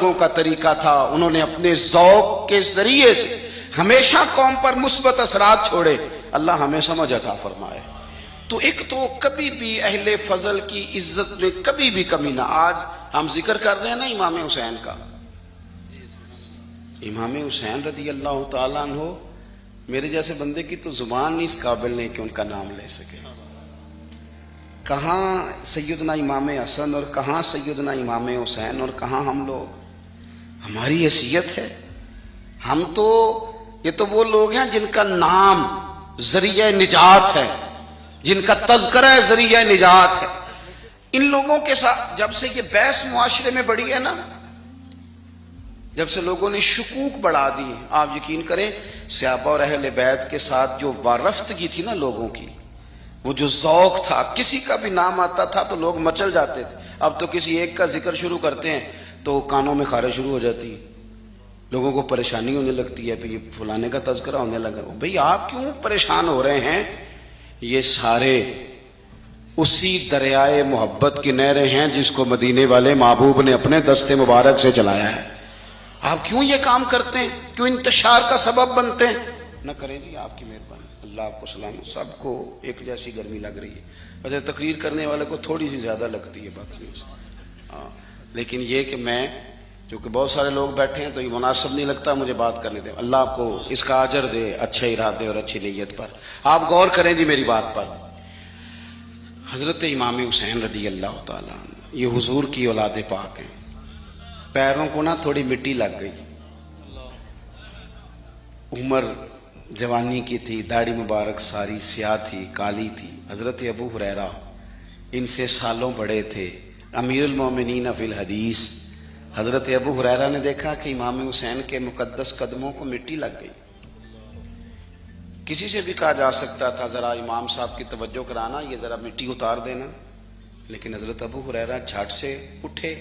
لوگوں کا طریقہ تھا، انہوں نے اپنے ذوق کے ذریعے سے ہمیشہ قوم پر مثبت اثرات چھوڑے، اللہ ہمیں سمجھ عطا فرمائے۔ تو ایک تو کبھی بھی اہل فضل کی عزت میں کبھی بھی کمی نہ۔ آج ہم ذکر کر رہے ہیں نا امام حسین کا، امام حسین رضی اللہ تعالیٰ عنہ، میرے جیسے بندے کی تو زبان نہیں اس قابل نہیں کہ ان کا نام لے سکے۔ کہاں سیدنا امام حسن اور کہاں سیدنا امام حسین اور کہاں ہم لوگ، ہماری حیثیت ہے۔ ہم تو یہ تو وہ لوگ ہیں جن کا نام ذریعہ نجات ہے، جن کا تذکرہ ذریعہ نجات ہے۔ ان لوگوں کے ساتھ جب سے یہ بحث معاشرے میں بڑھی ہے نا، جب سے لوگوں نے شکوک بڑھا دی، آپ یقین کریں صحابہ اور اہل بیت کے ساتھ جو وارفتگی تھی نا لوگوں کی، وہ جو ذوق تھا، کسی کا بھی نام آتا تھا تو لوگ مچل جاتے تھے۔ اب تو کسی ایک کا ذکر شروع کرتے ہیں تو کانوں میں خارش شروع ہو جاتی ہے، لوگوں کو پریشانی ہونے لگتی ہے، پھر یہ فلانے کا تذکرہ ہونے لگا۔ بھئی آپ کیوں پریشان ہو رہے ہیں؟ یہ سارے اسی دریائے محبت کی نہریں ہیں جس کو مدینے والے محبوب نے اپنے دست مبارک سے چلایا ہے۔ آپ کیوں یہ کام کرتے ہیں؟ کیوں انتشار کا سبب بنتے ہیں؟ نہ کریں جی، آپ کی مہربانی، اللہ آپ کو سلام۔ سب کو ایک جیسی گرمی لگ رہی ہے، ویسے تقریر کرنے والے کو تھوڑی سی زیادہ لگتی ہے باقی لیکن یہ کہ میں چونکہ بہت سارے لوگ بیٹھے ہیں تو یہ مناسب نہیں لگتا مجھے بات کرنے دیں۔ اللہ آپ کو اس کا اجر دے اچھے ارادے اور اچھی نیت پر۔ آپ غور کریں جی میری بات پر۔ حضرت امام حسین رضی اللہ تعالیٰ عنہ یہ حضور کی اولاد پاک ہیں۔ پیروں کو نا تھوڑی مٹی لگ گئی، عمر جوانی کی تھی، داڑھی مبارک ساری سیاہ تھی، کالی تھی۔ حضرت ابو ہریرہ ان سے سالوں بڑے تھے، امیر المومنین فی الحدیث۔ حضرت ابو ہریرہ نے دیکھا کہ امام حسین کے مقدس قدموں کو مٹی لگ گئی۔ کسی سے بھی کہا جا سکتا تھا ذرا امام صاحب کی توجہ کرانا، یہ ذرا مٹی اتار دینا، لیکن حضرت ابو ہریرہ جھٹ سے اٹھے،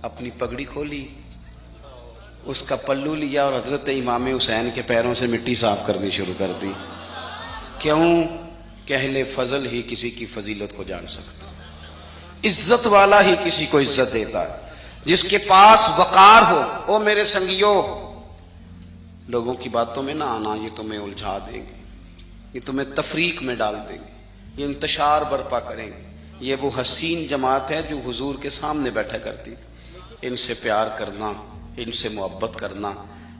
اپنی پگڑی کھولی، اس کا پلو لیا اور حضرت امام حسین کے پیروں سے مٹی صاف کرنی شروع کر دی۔ کیوں کہ اہل فضل ہی کسی کی فضیلت کو جان سکتا، عزت والا ہی کسی کو عزت دیتا ہے، جس کے پاس وقار ہو۔ او میرے سنگیو، لوگوں کی باتوں میں نہ آنا، یہ تمہیں الجھا دیں گے، یہ تمہیں تفریق میں ڈال دیں گے، یہ انتشار برپا کریں گے۔ یہ وہ حسین جماعت ہے جو حضور کے سامنے بیٹھا کرتی تھی۔ ان سے پیار کرنا، ان سے محبت کرنا۔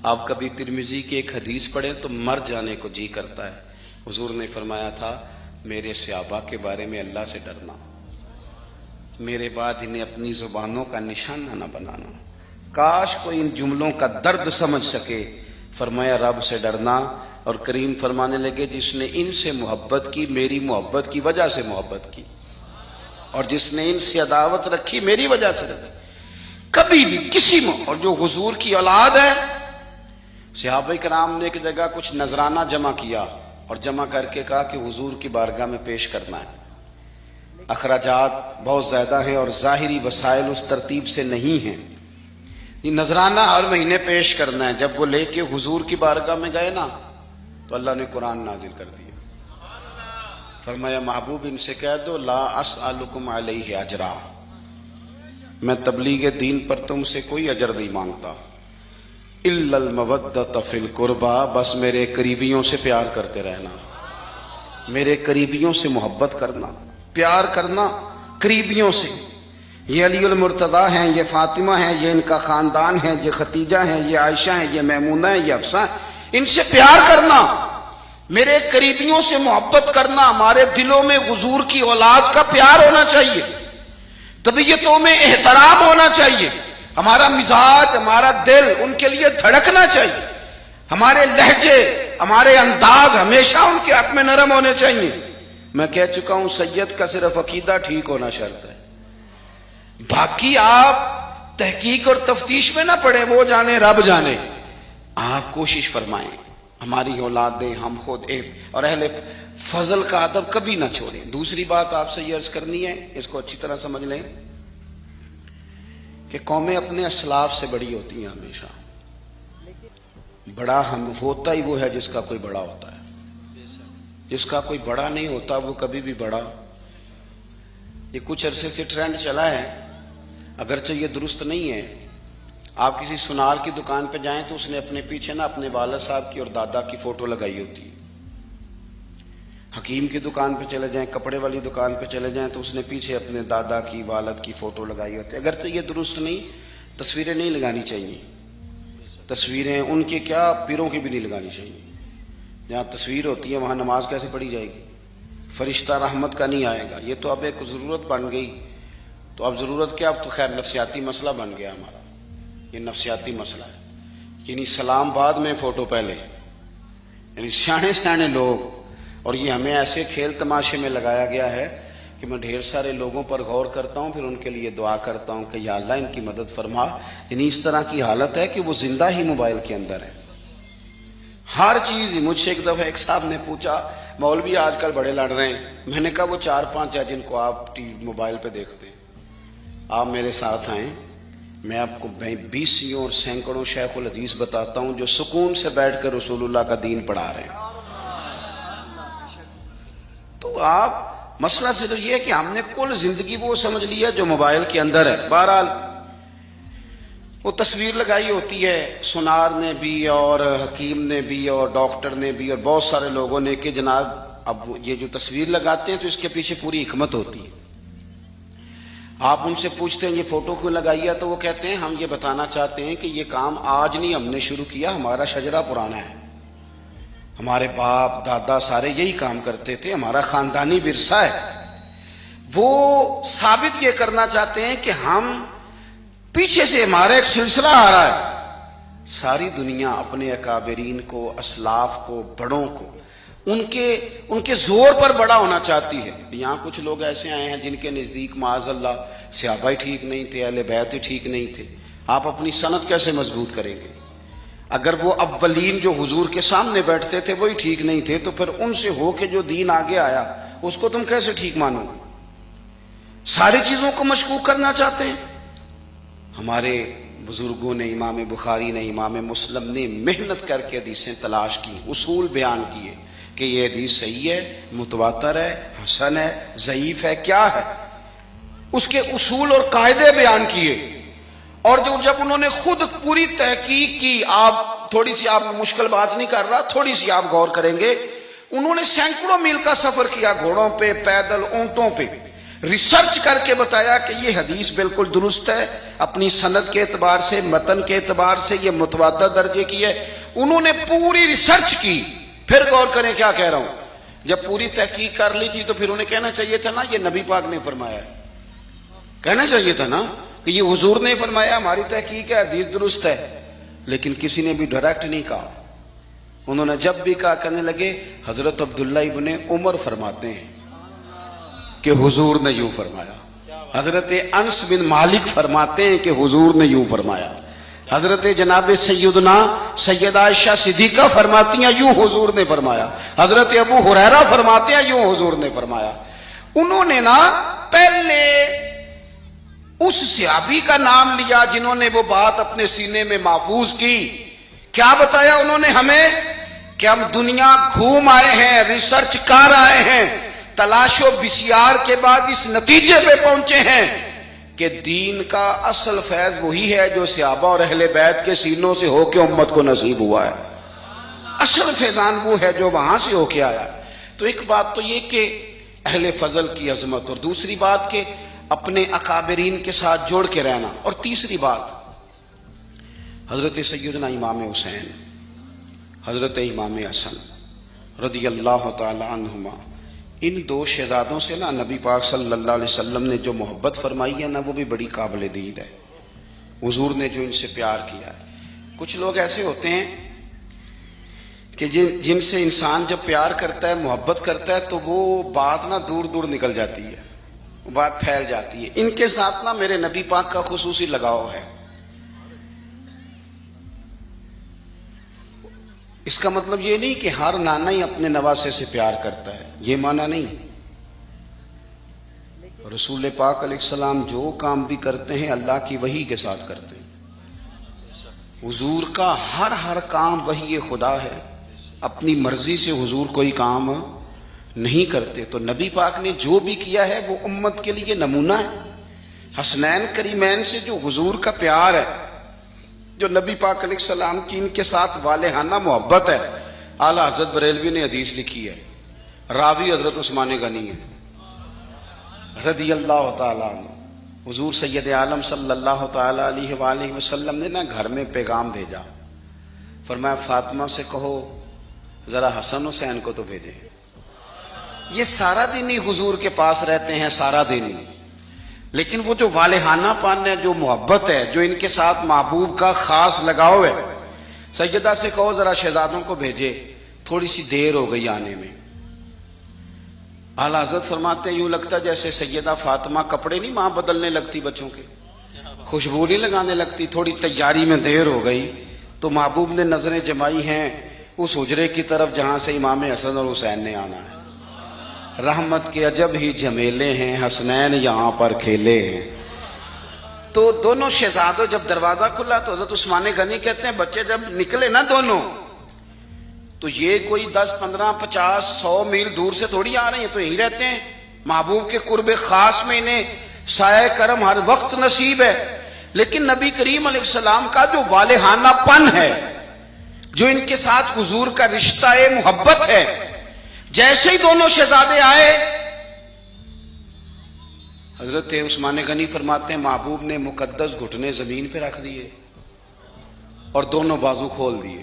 آپ کبھی ترمذی کی ایک حدیث پڑھیں تو مر جانے کو جی کرتا ہے۔ حضور نے فرمایا تھا میرے صحابہ کے بارے میں اللہ سے ڈرنا، میرے بعد انہیں اپنی زبانوں کا نشانہ نہ بنانا۔ کاش کوئی ان جملوں کا درد سمجھ سکے۔ فرمایا رب سے ڈرنا، اور کریم فرمانے لگے جس نے ان سے محبت کی میری محبت کی وجہ سے محبت کی، اور جس نے ان سے عداوت رکھی میری وجہ سے رکھی۔ کبھی بھی کسی میں، اور جو حضور کی اولاد ہے، صحابہ کرام نے ایک جگہ کچھ نذرانہ جمع کیا اور جمع کر کے کہا کہ حضور کی بارگاہ میں پیش کرنا ہے۔ اخراجات بہت زیادہ ہیں اور ظاہری وسائل اس ترتیب سے نہیں ہیں، یہ نذرانہ ہر مہینے پیش کرنا ہے۔ جب وہ لے کے حضور کی بارگاہ میں گئے نا تو اللہ نے قرآن نازل کر دیا۔ فرمایا محبوب ان سے کہہ دو لا اسألکم علیہ اجرا، میں تبلیغ دین پر تم سے کوئی اجر نہیں مانگتا، الا المودۃ فی القربى، بس میرے قریبیوں سے پیار کرتے رہنا، میرے قریبیوں سے محبت کرنا، پیار کرنا قریبیوں سے۔ یہ علی المرتضیٰ ہیں، یہ فاطمہ ہیں، یہ ان کا خاندان ہے، یہ ختیجہ ہیں، یہ عائشہ ہیں، یہ میمونہ ہیں، یہ حفصہ ہیں، ان سے پیار کرنا، میرے قریبیوں سے محبت کرنا۔ ہمارے دلوں میں حضور کی اولاد کا پیار ہونا چاہیے، طبیعتوں میں احترام ہونا چاہیے، ہمارا مزاج، ہمارا دل ان کے لیے دھڑکنا چاہیے، ہمارے لہجے، ہمارے انداز ہمیشہ ان کے حق میں نرم ہونے چاہیے۔ میں کہہ چکا ہوں سید کا صرف عقیدہ ٹھیک ہونا شرط ہے، باقی آپ تحقیق اور تفتیش میں نہ پڑیں، وہ جانے رب جانے۔ آپ کوشش فرمائیں ہماری اولادیں، ہم خود اور اہل فضل کا ادب کبھی نہ چھوڑیں۔ دوسری بات آپ سے یہ عرض کرنی ہے، اس کو اچھی طرح سمجھ لیں کہ قومیں اپنے اسلاف سے بڑی ہوتی ہیں ہمیشہ۔ بڑا ہم ہوتا ہی وہ ہے جس کا کوئی بڑا ہوتا ہے، جس کا کوئی بڑا نہیں ہوتا وہ کبھی بھی بڑا۔ یہ کچھ عرصے سے ٹرینڈ چلا ہے، اگرچہ یہ درست نہیں ہے، آپ کسی سنار کی دکان پہ جائیں تو اس نے اپنے پیچھے نا اپنے والد صاحب کی اور دادا کی فوٹو لگائی ہوتی ہے. حکیم کی دکان پہ چلے جائیں, کپڑے والی دکان پہ چلے جائیں تو اس نے پیچھے اپنے دادا کی والد کی فوٹو لگائی ہوتی ہے. اگر تو یہ درست نہیں, تصویریں نہیں لگانی چاہیے. تصویریں ان کے کیا, پیروں کی بھی نہیں لگانی چاہیے. جہاں تصویر ہوتی ہے وہاں نماز کیسے پڑھی جائے گی؟ فرشتہ رحمت کا نہیں آئے گا. یہ تو اب ایک ضرورت بن گئی. تو اب ضرورت کیا, اب تو خیر نفسیاتی مسئلہ بن گیا ہمارا. یہ نفسیاتی مسئلہ ہے. یعنی سلام بعد میں فوٹو پہلے, یعنی سیانے سیانے لوگ. اور یہ ہمیں ایسے کھیل تماشے میں لگایا گیا ہے کہ میں ڈھیر سارے لوگوں پر غور کرتا ہوں, پھر ان کے لیے دعا کرتا ہوں کہ یا اللہ ان کی مدد فرما. یعنی اس طرح کی حالت ہے کہ وہ زندہ ہی موبائل کے اندر ہے. ہر چیز. مجھ سے ایک دفعہ ایک صاحب نے پوچھا, مولوی آج کل بڑے لڑ رہے ہیں. میں نے کہا وہ 4-5 ہے جن کو آپ موبائل پہ دیکھتے ہیں, آپ میرے ساتھ آئیں, میں آپ کو 20 اور سینکڑوں شیخ الحدیث بتاتا ہوں جو سکون سے بیٹھ کر رسول اللہ کا دین پڑھا رہے ہیں. تو آپ مسئلہ صرف یہ ہے کہ ہم نے کل زندگی وہ سمجھ لیا جو موبائل کے اندر ہے. بہرحال وہ تصویر لگائی ہوتی ہے سنار نے بھی اور حکیم نے بھی اور ڈاکٹر نے بھی اور بہت سارے لوگوں نے کہ جناب اب یہ جو تصویر لگاتے ہیں تو اس کے پیچھے پوری حکمت ہوتی ہے. آپ ان سے پوچھتے ہیں یہ فوٹو کیوں لگائی ہے, تو وہ کہتے ہیں ہم یہ بتانا چاہتے ہیں کہ یہ کام آج نہیں ہم نے شروع کیا, ہمارا شجرہ پرانا ہے. ہمارے باپ دادا سارے یہی کام کرتے تھے, ہمارا خاندانی ورثہ ہے. وہ ثابت یہ کرنا چاہتے ہیں کہ ہم پیچھے سے ہمارا ایک سلسلہ آ رہا ہے. ساری دنیا اپنے اکابرین کو, اسلاف کو, بڑوں کو ان کے زور پر بڑا ہونا چاہتی ہے. یہاں کچھ لوگ ایسے آئے ہیں جن کے نزدیک معاذ اللہ صحابہ ہی ٹھیک نہیں تھے, اہل بیت ہی ٹھیک نہیں تھے. آپ اپنی سند کیسے مضبوط کریں گے؟ اگر وہ اولین جو حضور کے سامنے بیٹھتے تھے وہی ٹھیک نہیں تھے تو پھر ان سے ہو کے جو دین آگے آیا اس کو تم کیسے ٹھیک مانو؟ ساری چیزوں کو مشکوک کرنا چاہتے ہیں. ہمارے بزرگوں نے, امام بخاری نے, امام مسلم نے محنت کر کے حدیثیں تلاش کی, اصول بیان کیے کہ یہ حدیث صحیح ہے, متواتر ہے, حسن ہے, ضعیف ہے, کیا ہے, اس کے اصول اور قاعدے بیان کیے. اور جب انہوں نے خود پوری تحقیق کی, آپ تھوڑی سی, آپ مشکل بات نہیں کر رہا, تھوڑی سی آپ غور کریں گے, انہوں نے سینکڑوں میل کا سفر کیا, گھوڑوں پہ, پیدل, اونٹوں پہ, ریسرچ کر کے بتایا کہ یہ حدیث بالکل درست ہے, اپنی سند کے اعتبار سے, متن کے اعتبار سے یہ متواتر درجے کی ہے. انہوں نے پوری ریسرچ کی. پھر غور کریں کیا کہہ رہا ہوں, جب پوری تحقیق کر لی تھی تو پھر انہیں کہنا چاہیے تھا نا یہ نبی پاک نے فرمایا ہے, کہنا چاہیے تھا نا کہ یہ حضور نے فرمایا, ہماری تحقیق ہے, حدیث درست ہے. لیکن کسی نے بھی ڈائریکٹ نہیں کہا. انہوں نے جب بھی کہا کہنے لگے حضرت عبداللہ ابن عمر فرماتے ہیں کہ حضور نے یوں فرمایا, حضرت انس بن مالک فرماتے ہیں کہ حضور نے یوں فرمایا, حضرت جناب سیدہ عائشہ صدیقہ فرماتی ہیں یوں حضور نے فرمایا, حضرت ابو ہریرہ فرماتے ہیں یوں حضور نے فرمایا. انہوں نے نا پہلے اس صحابی کا نام لیا جنہوں نے وہ بات اپنے سینے میں محفوظ کی. کیا بتایا انہوں نے ہمیں کہ ہم دنیا گھوم آئے ہیں, ریسرچ کر آئے ہیں, تلاش و بسیار کے بعد اس نتیجے پہ پہنچے ہیں کہ دین کا اصل فیض وہی ہے جو صحابہ اور اہل بیت کے سینوں سے ہو کے امت کو نصیب ہوا ہے. اصل فیضان وہ ہے جو وہاں سے ہو کے آیا. تو ایک بات تو یہ کہ اہل فضل کی عظمت, اور دوسری بات کہ اپنے اکابرین کے ساتھ جوڑ کے رہنا, اور تیسری بات حضرت سیدنا امام حسین, حضرت امام حسن رضی اللہ تعالی عنہما, ان دو شہزادوں سے نا نبی پاک صلی اللہ علیہ وسلم نے جو محبت فرمائی ہے نا وہ بھی بڑی قابل دید ہے. حضور نے جو ان سے پیار کیا ہے. کچھ لوگ ایسے ہوتے ہیں کہ جن سے انسان جب پیار کرتا ہے, محبت کرتا ہے تو وہ بات نا دور دور نکل جاتی ہے, بات پھیل جاتی ہے. ان کے ساتھ نا میرے نبی پاک کا خصوصی لگاؤ ہے. اس کا مطلب یہ نہیں کہ ہر نانا ہی اپنے نواسے سے پیار کرتا ہے, یہ معنی نہیں. رسول پاک علیہ السلام جو کام بھی کرتے ہیں اللہ کی وحی کے ساتھ کرتے ہیں. حضور کا ہر کام وحی خدا ہے, اپنی مرضی سے حضور کوئی کام نہیں کرتے. تو نبی پاک نے جو بھی کیا ہے وہ امت کے لیے نمونہ ہے. حسنین کریمین سے جو حضور کا پیار ہے جو نبی پاک علیہ السلام کی ان کے ساتھ والہانہ محبت ہے، اعلیٰ حضرت بریلوی نے حدیث لکھی ہے، راوی حضرت عثمان غنی ہے رضی اللہ تعالیٰ عنہ۔ حضور سید عالم صلی اللہ تعالیٰ علیہ وآلہ وسلم نے گھر میں پیغام بھیجا، فرمایا فاطمہ سے کہو ذرا حسن حسین کو تو بھیجیں۔ یہ سارا دن ہی حضور کے پاس رہتے ہیں، سارا دن ہی، لیکن وہ جو والہانہ پن ہے، جو محبت ہے، جو ان کے ساتھ محبوب کا خاص لگاؤ ہے، سیدہ سے کہو ذرا شہزادوں کو بھیجے، تھوڑی سی دیر ہو گئی آنے میں۔ اعلیٰ حضرت فرماتے ہیں یوں لگتا جیسے سیدہ فاطمہ کپڑے نہیں ماں بدلنے لگتی بچوں کے، خوشبو نہیں لگانے لگتی، تھوڑی تیاری میں دیر ہو گئی تو محبوب نے نظریں جمائی ہیں اس حجرے کی طرف جہاں سے امام حسن اور حسین نے آنا ہے۔ رحمت کے عجب ہی جھمیلے ہیں، حسنین یہاں پر کھیلے ہیں۔ تو دونوں شہزادوں جب دروازہ کھلا تو حضرت عثمان غنی کہتے ہیں بچے جب نکلے نا دونوں تو یہ کوئی 10 15 50 100 میل دور سے تھوڑی آ رہے ہیں، تو یہی رہتے ہیں محبوب کے قرب خاص میں، انہیں سایہ کرم ہر وقت نصیب ہے۔ لیکن نبی کریم علیہ السلام کا جو والہانہ پن ہے، جو ان کے ساتھ حضور کا رشتہ محبت ہے، جیسے ہی دونوں شہزادے آئے حضرت عثمان غنی فرماتے ہیں محبوب نے مقدس گھٹنے زمین پہ رکھ دیے اور دونوں بازو کھول دیے۔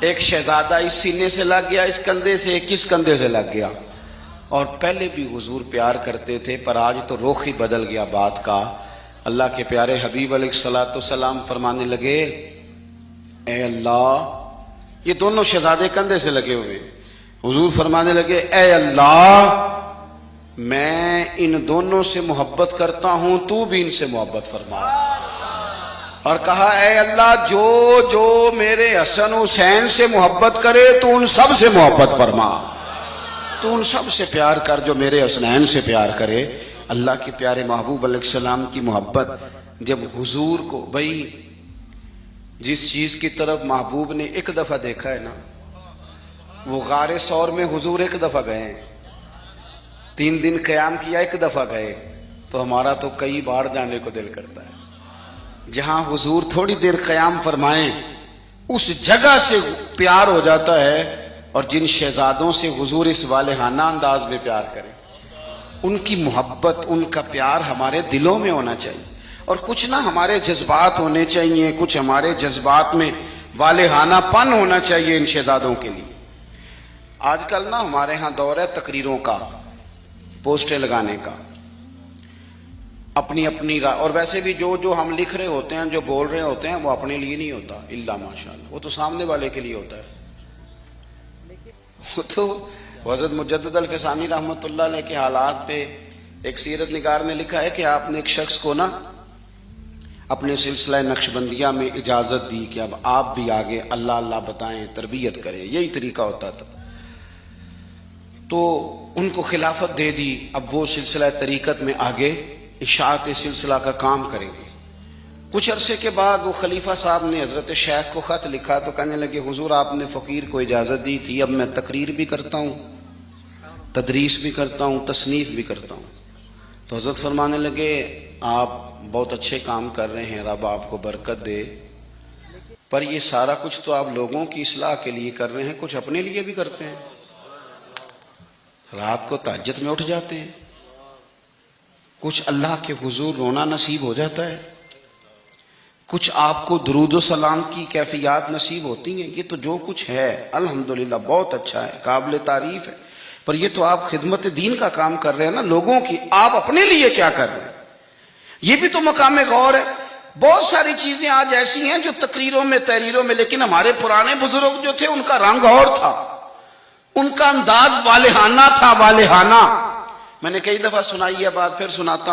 ایک شہزادہ اس سینے سے لگ گیا اس کندھے سے، ایک اس کندھے سے لگ گیا، اور پہلے بھی حضور پیار کرتے تھے پر آج تو رخ ہی بدل گیا بات کا۔ اللہ کے پیارے حبیب علیہ الصلوۃ والسلام فرمانے لگے اے اللہ، یہ دونوں شہزادے کندھے سے لگے ہوئے، حضور فرمانے لگے اے اللہ میں ان دونوں سے محبت کرتا ہوں، تو بھی ان سے محبت فرما۔ اور کہا اے اللہ جو جو میرے حسن حسین سے محبت کرے تو ان سب سے محبت فرما، تو ان سب سے پیار کر جو میرے حسنین سے پیار کرے۔ اللہ کے پیارے محبوب علیہ السلام کی محبت جب حضور کو، بھائی جس چیز کی طرف محبوب نے ایک دفعہ دیکھا ہے نا، وہ غار ثور میں حضور ایک دفعہ گئے ہیں، 3 دن قیام کیا ایک دفعہ گئے، تو ہمارا تو کئی بار جانے کو دل کرتا ہے۔ جہاں حضور تھوڑی دیر قیام فرمائیں اس جگہ سے پیار ہو جاتا ہے، اور جن شہزادوں سے حضور اس والہانہ انداز میں پیار کریں، ان کی محبت، ان کا پیار ہمارے دلوں میں ہونا چاہیے، اور کچھ نہ ہمارے جذبات ہونے چاہیے، کچھ ہمارے جذبات میں والہانہ پن ہونا چاہیے ان شہزادوں کے لیے۔ آج کل نا ہمارے ہاں دور ہے تقریروں کا، پوسٹیں لگانے کا، اپنی اپنی رائے، اور ویسے بھی جو ہم لکھ رہے ہوتے ہیں، جو بول رہے ہوتے ہیں، وہ اپنے لیے نہیں ہوتا الا ماشاءاللہ، وہ تو سامنے والے کے لیے ہوتا ہے۔ وہ تو حضرت مجدد الفسانی رحمۃ اللہ علیہ کے حالات پہ ایک سیرت نگار نے لکھا ہے کہ آپ نے ایک شخص کو نا اپنے سلسلہ نقشبندیہ میں اجازت دی کہ اب آپ بھی آگے اللہ اللہ بتائیں، تربیت کریں، یہی طریقہ ہوتا تھا، تو ان کو خلافت دے دی، اب وہ سلسلہ طریقت میں آگے اشاعت سلسلہ کا کام کریں گے۔ کچھ عرصے کے بعد وہ خلیفہ صاحب نے حضرت شیخ کو خط لکھا تو کہنے لگے حضور آپ نے فقیر کو اجازت دی تھی، اب میں تقریر بھی کرتا ہوں، تدریس بھی کرتا ہوں، تصنیف بھی کرتا ہوں۔ تو حضرت فرمانے لگے آپ بہت اچھے کام کر رہے ہیں، رب آپ کو برکت دے، پر یہ سارا کچھ تو آپ لوگوں کی اصلاح کے لیے کر رہے ہیں، کچھ اپنے لیے بھی کرتے ہیں، رات کو تہجد میں اٹھ جاتے ہیں، کچھ اللہ کے حضور رونا نصیب ہو جاتا ہے، کچھ آپ کو درود و سلام کی کیفیات نصیب ہوتی ہیں، یہ تو جو کچھ ہے الحمدللہ بہت اچھا ہے، قابل تعریف ہے، پر یہ تو آپ خدمت دین کا کام کر رہے ہیں نا لوگوں کی، آپ اپنے لیے کیا کر رہے ہیں؟ یہ بھی تو مقام غور ہے۔ بہت ساری چیزیں آج ایسی ہیں جو تقریروں میں تحریروں میں، لیکن ہمارے پرانے بزرگ جو تھے ان کا رنگ اور تھا، ان کا انداز والہانہ تھا، والہانہ۔ میں نے کئی دفعہ سنائی ہے بات، پھر سناتا ہوں۔